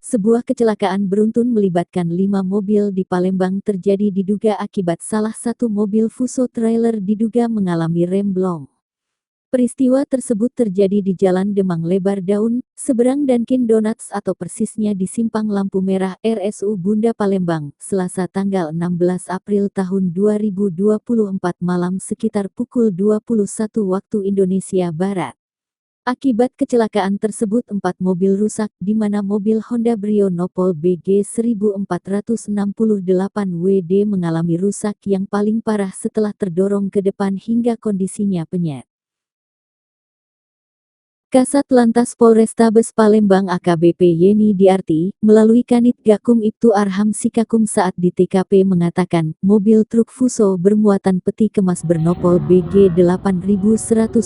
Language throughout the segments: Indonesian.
Sebuah kecelakaan beruntun melibatkan 5 mobil di Palembang terjadi diduga akibat salah satu mobil Fuso trailer diduga mengalami remblong. Peristiwa tersebut terjadi di Jalan Demang Lebar Daun, seberang Dunkin Donuts atau persisnya di Simpang Lampu Merah RSU Bunda Palembang, Selasa tanggal 16 April tahun 2024 malam sekitar pukul 21 waktu Indonesia Barat. Akibat kecelakaan tersebut 4 mobil rusak, di mana mobil Honda Brio Nopol BG 1468WD mengalami rusak yang paling parah setelah terdorong ke depan hingga kondisinya penyet. Kasat Lantas Polrestabes Palembang AKBP Yeni Diarti, melalui Kanit Gakum Ibtu Arham Sikakum saat di TKP mengatakan, mobil truk Fuso bermuatan peti kemas bernopol BG 8161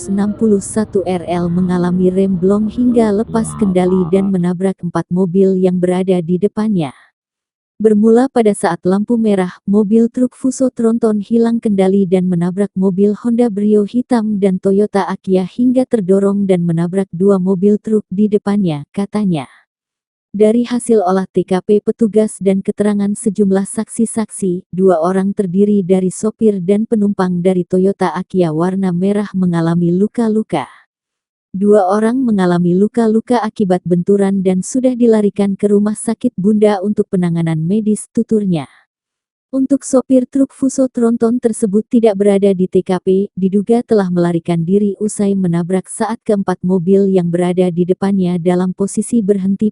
RL mengalami remblong hingga lepas kendali dan menabrak 4 mobil yang berada di depannya. Bermula pada saat lampu merah, mobil truk Fuso tronton hilang kendali dan menabrak mobil Honda Brio hitam dan Toyota Aquia hingga terdorong dan menabrak 2 mobil truk di depannya, katanya. Dari hasil olah TKP petugas dan keterangan sejumlah saksi-saksi, 2 orang terdiri dari sopir dan penumpang dari Toyota Aquia warna merah mengalami luka-luka. 2 orang mengalami luka-luka akibat benturan dan sudah dilarikan ke rumah sakit Bunda untuk penanganan medis, tuturnya. Untuk sopir truk Fuso tronton tersebut tidak berada di TKP, diduga telah melarikan diri usai menabrak saat keempat mobil yang berada di depannya dalam posisi berhenti